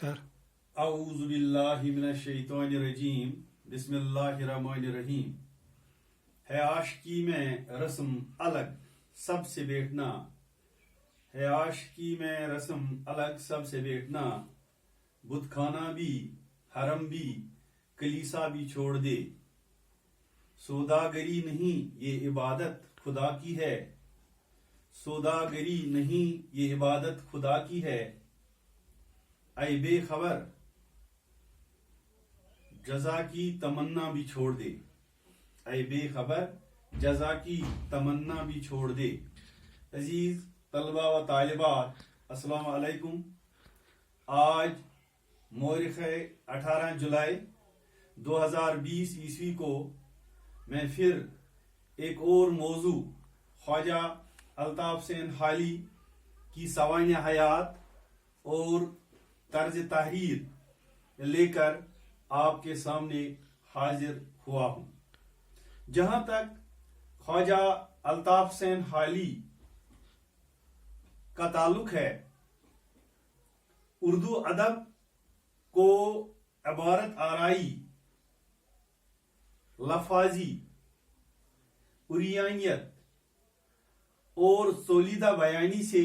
خیر اعوذ باللہ من الشیطان الرجیم بسم اللہ الرحمن الرحیم. ہے عاشقی میں رسم الگ سب سے بیٹھنا، ہے عاشقی میں رسم الگ سب سے بیٹھنا، بت خانہ بھی حرم بھی کلیسا بھی چھوڑ دے. سوداگری نہیں یہ عبادت خدا کی ہے، سوداگری نہیں یہ عبادت خدا کی ہے. اے بے خبر جزا کی تمنا بھی چھوڑ دے، اے بے خبر جزا کی تمنا بھی چھوڑ دے. عزیز طلبہ و طالبات السلام علیکم. آج مورخ 18 جولائی 2020 عیسوی کو میں پھر ایک اور موضوع خواجہ الطاف حسین حالی کی سوانح حیات اور طرز تحریر لے کر آپ کے سامنے حاضر ہوا ہوں. جہاں تک خواجہ الطاف حسین حالی کا تعلق ہے، اردو ادب کو عبارت آرائی، لفاظی عریانیت اور تولیدہ بیانی سے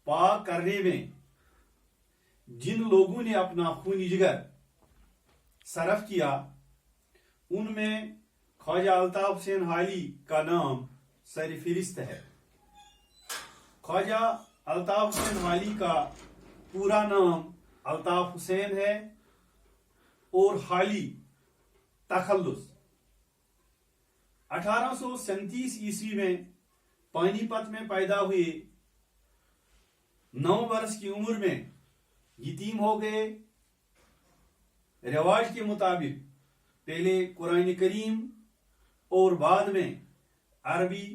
پاک کرنے میں جن لوگوں نے اپنا خون جگر صرف کیا، ان میں خواجہ الطاف حسین حالی کا نام سر فہرست ہے. خواجہ الطاف حسین حالی کا پورا نام الطاف حسین ہے اور حالی تخلص. 1837 عیسوی میں پانی پت میں پیدا ہوئے، 9 برس کی عمر میں یتیم ہو گئے. رواج کے مطابق پہلے قرآن کریم اور بعد میں عربی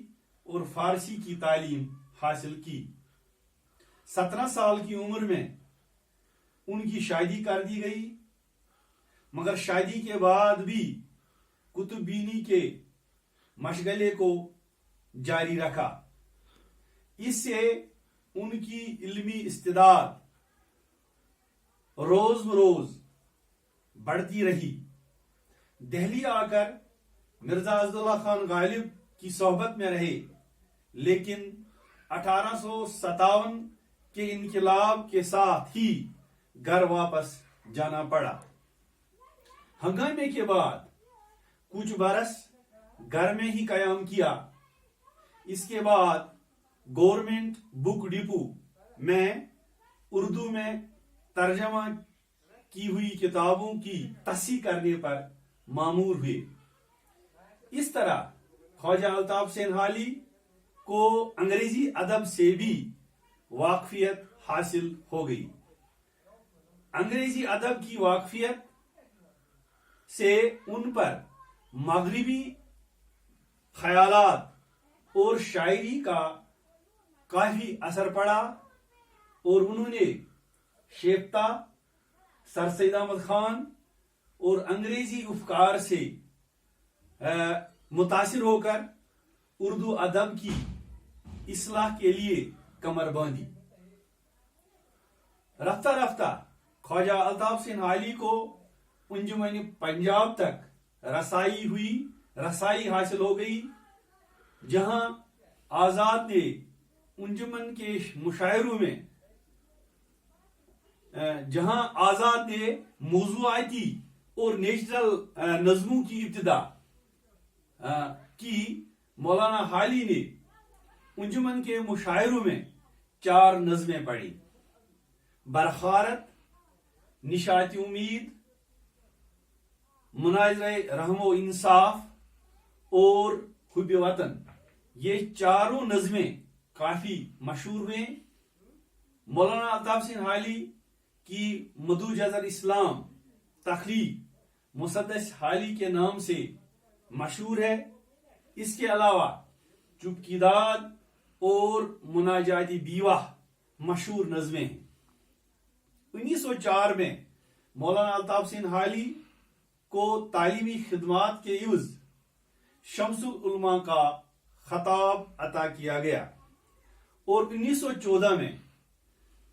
اور فارسی کی تعلیم حاصل کی. 17 سال کی عمر میں ان کی شادی کر دی گئی، مگر شادی کے بعد بھی کتب بینی کے مشغلے کو جاری رکھا. اس سے ان کی علمی استعداد روز بروز بڑھتی رہی. دہلی آ کر مرزا عزاللہ خان غالب کی صحبت میں رہے، لیکن 1857 کے انقلاب کے ساتھ ہی گھر واپس جانا پڑا. ہنگامے کے بعد کچھ برس گھر میں ہی قیام کیا. اس کے بعد گورنمنٹ بک ڈپو میں اردو میں ترجمہ کی ہوئی کتابوں کی تصحیح کرنے پر مامور ہوئے. اس طرح خواجہ الطاف حسین حالی کو انگریزی ادب سے بھی واقفیت حاصل ہو گئی. انگریزی ادب کی واقفیت سے ان پر مغربی خیالات اور شاعری کا کافی اثر پڑا اور انہوں نے شیفتہ، سر سید احمد خان اور انگریزی افکار سے متاثر ہو کر اردو ادب کی اصلاح کے لیے کمر باندھی. رفتہ رفتہ خواجہ الطاف حسین حالی کو انجمن پنجاب تک رسائی حاصل ہو گئی، جہاں آزاد نے انجمن کے مشاعروں میں موضوعاتی اور نیچرل نظموں کی ابتدا کی. مولانا حالی نے انجمن کے مشاعروں میں 4 نظمیں پڑھی: برخارت، نشاط امید، مناظر رحم و انصاف اور حب وطن. یہ 4 نظمیں کافی مشہور ہوئیں. مولانا الطاف حسین حالی کی مدو جزر اسلام تخلیق مسدس حالی کے نام سے مشہور ہے. اس کے علاوہ چپ داد اور مناجاتی بیوہ مشہور نظمیں ہیں. 1904 میں مولانا الطاف حسین حالی کو تعلیمی خدمات کے عوض شمس العلماء کا خطاب عطا کیا گیا اور 1914 میں